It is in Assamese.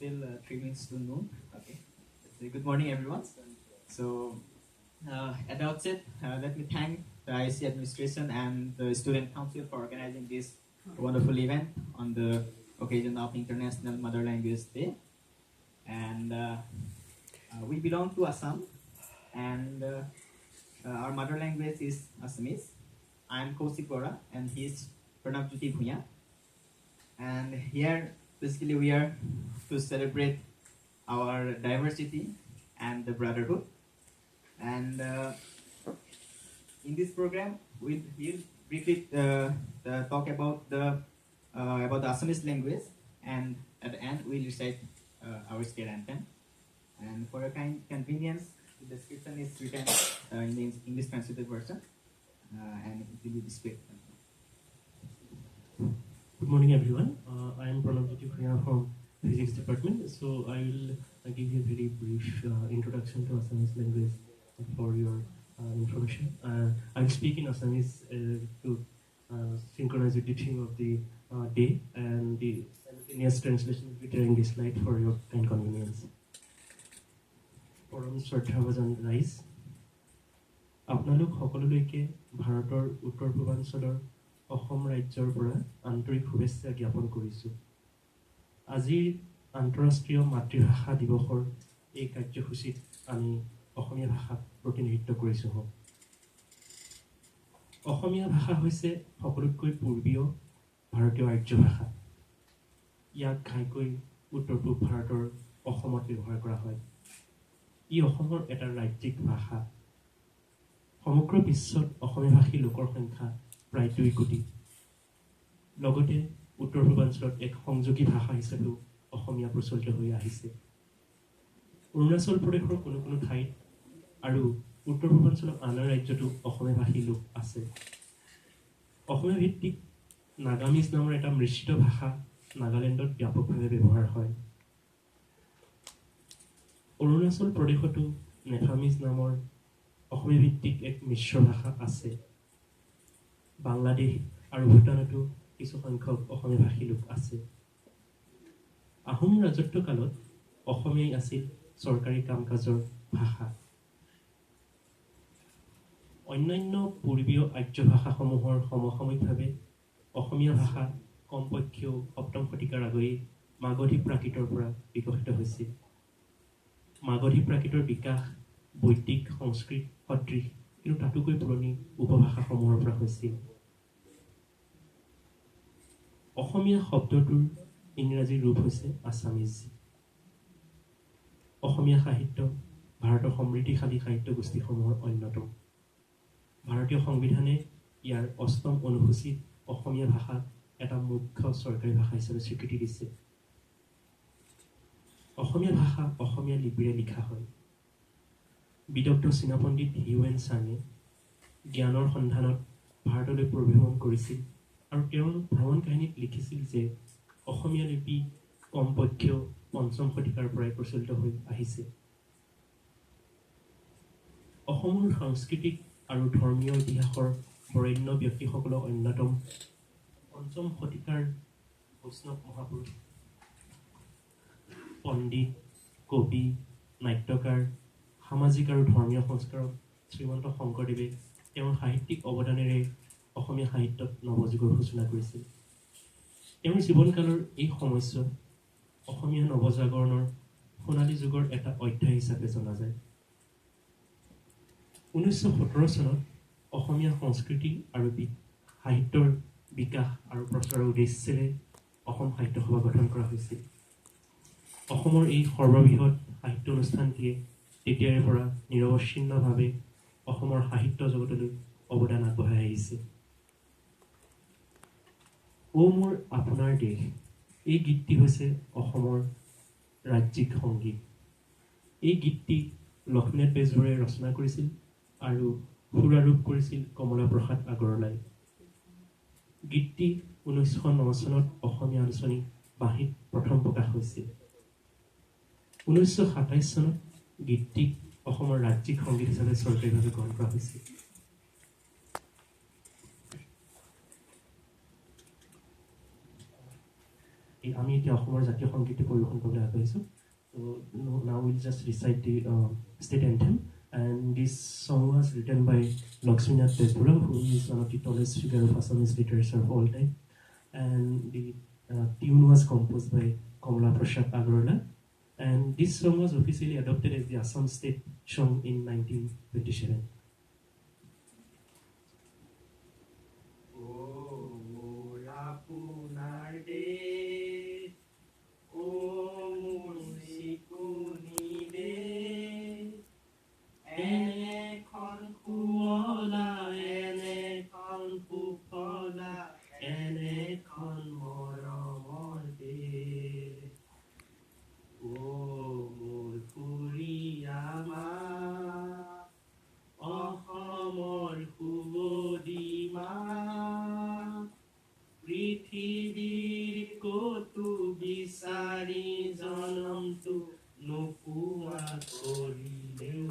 still 3 minutes to noon. Okay. So good morning, everyone. So at the outset, let me thank the IC administration and the student council for organizing this wonderful event on the occasion of International Mother Language Day. And we belong to Assam, and our mother language is Assamese. I'm Kaushik Bora, and he's Pranabjyoti Bhuya. And here, basically, we are to celebrate our diversity and the brotherhood. And in this program, we'll briefly talk about the Assamese language, and at the end, we'll recite our state anthem. And for your convenience, the description is written in the English translated version, and it will be displayed. Good morning, everyone. I am Pranabjyoti Bhuya from Physics Department. So I will give you a very brief introduction to Assamese language for your information. I will speak in Assamese to synchronize with the theme of the day, and the simultaneous translation will be there in this slide for your kind convenience. Param Shraddhabhajan Rais, আপোনালোক সকলোলৈকে ভাৰতৰ উত্তৰ পূৰ্বাঞ্চলৰ অসম ৰাজ্যৰ পৰা আন্তৰিক শুভেচ্ছা জ্ঞাপন কৰিছোঁ। আজিৰ আন্তঃৰাষ্ট্ৰীয় মাতৃভাষা দিৱসৰ এই কাৰ্যসূচীত আমি অসমীয়া ভাষাক প্ৰতিনিধিত্ব কৰিছোঁ। অসমীয়া ভাষা হৈছে সকলোতকৈ পূৰ্বীয় ভাৰতীয় আৰ্য ভাষা। ইয়াক ঘাইকৈ উত্তৰ পূব ভাৰতৰ অসমত ব্যৱহাৰ কৰা হয়। ই অসমৰ এটা ৰাজ্যিক ভাষা। সমগ্ৰ বিশ্বত অসমীয়া ভাষী লোকৰ সংখ্যা প্ৰায় 2 কোটি। লগতে উত্তৰ পূৰ্বাঞ্চলত এক সংযোগী ভাষা হিচাপেও অসমীয়া প্ৰচলিত হৈ আহিছে। অৰুণাচল প্ৰদেশৰ কোনো ঠাইত আৰু উত্তৰ পূৰ্বাঞ্চলৰ আন ৰাজ্যতো অসমীয়া ভাষী লোক আছে। অসমীয়া ভিত্তিক নাগামিজ নামৰ এটা মিশ্ৰিত ভাষা নাগালেণ্ডত ব্যাপকভাৱে ব্যৱহাৰ হয়। অৰুণাচল প্ৰদেশতো নেফামিজ নামৰ অসমীয়া ভিত্তিক এক মিশ্ৰ ভাষা আছে। বাংলাদেশ আৰু ভূটানতো কিছু সংখ্যক অসমীয়া ভাষী লোক আছে। আহোম ৰাজত্ব কালত অসমীয়াই আছিল চৰকাৰী কাম কাজৰ ভাষা। অন্যান্য পূৰ্বীয় আৰ্য ভাষাসমূহৰ সমসাময়িকভাৱে অসমীয়া ভাষা কমপক্ষেও 7ম শতিকাৰ আগেয়ে মাগধী প্ৰাকৃতৰ পৰা বিকশিত হৈছিল। মাগধী প্ৰাকৃতৰ বিকাশ বৈদিক সংস্কৃত সদৃশ, কিন্তু তাতোকৈ পুৰণি উপভাষাসমূহৰ পৰা হৈছিল। অসমীয়া শব্দটোৰ ইংৰাজী ৰূপ হৈছে আছামিজ। অসমীয়া সাহিত্য ভাৰতৰ সমৃদ্ধিশালী সাহিত্য গোষ্ঠীসমূহৰ অন্যতম। ভাৰতীয় সংবিধানে ইয়াৰ 8ম অনুসূচীত অসমীয়া ভাষাক এটা মুখ্য চৰকাৰী ভাষা হিচাপে স্বীকৃতি দিছে। অসমীয়া ভাষা অসমীয়া লিপিৰে লিখা হয়। বিদগ্ধ চীনা পণ্ডিত হিউৱেন চাঙে জ্ঞানৰ সন্ধানত ভাৰতলৈ পৰিভ্ৰমণ কৰিছিল আৰু তেওঁৰ ভ্ৰমণ কাহিনীত লিখিছিল যে অসমীয়া লিপি কমপক্ষেও 5ম শতিকাৰ পৰাই প্ৰচলিত হৈ আহিছে। অসমৰ সাংস্কৃতিক আৰু ধৰ্মীয় ইতিহাসৰ বৰেণ্য ব্যক্তিসকলৰ অন্যতম 5ম শতিকাৰ বৈষ্ণৱ মহাপুৰুষ পণ্ডিত, কবি, নাট্যকাৰ, সামাজিক আৰু ধৰ্মীয় সংস্কাৰক শ্ৰীমন্ত শংকৰদেৱে তেওঁৰ সাহিত্যিক অৱদানেৰে অসমীয়া সাহিত্যত নৱযুগৰ সূচনা কৰিছিল। তেওঁৰ জীৱনকালৰ এই সময়ছোৱা অসমীয়া নৱজাগৰণৰ সোণালী যুগৰ এটা অধ্যায় হিচাপে জনা যায়। 1917 চনত অসমীয়া সংস্কৃতি আৰু সাহিত্যৰ বিকাশ আৰু প্ৰচাৰৰ উদ্দেশ্যেৰে অসম সাহিত্য সভা গঠন কৰা হৈছিল। অসমৰ এই সৰ্ববৃহৎ সাহিত্য অনুষ্ঠানটিয়ে তেতিয়াৰে পৰা নিৰৱচ্ছিন্নভাৱে অসমৰ সাহিত্য জগতলৈ অৱদান আগবঢ়াই আহিছে। অ মোৰ আপোনাৰ দেশ, এই গীতটি হৈছে অসমৰ ৰাজ্যিক সংগীত। এই গীতটি লক্ষ্মীনাথ বেজবৰুৱাই ৰচনা কৰিছিল আৰু সুৰাৰূপ কৰিছিল কমলা প্ৰসাদ আগৰৱালাই। গীতটি 1909 চনত অসমীয়া আলোচনী বাঁহীত প্ৰথম প্ৰকাশ হৈছিল। 1927 চনত গীতটিক অসমৰ ৰাজ্যিক সংগীত হিচাপে চৰকাৰীভাৱে গ্ৰহণ কৰা হৈছিল। আমি এতিয়া অসমৰ জাতীয় সংগীত পৰিৱেশন কৰিবলৈ আগবাঢ়িছোঁ so now we'll just recite the state anthem and this song was written by Lakshminath Tezpura who is one of the tallest figure of Assamese literature of all time and the tune was composed by Kamala Prasad Agarwala and this song was officially adopted as the Assam state song in 1927. পৃথিৱীৰ কতো বিচাৰি জনমটো নোপোৱা কৰিলেও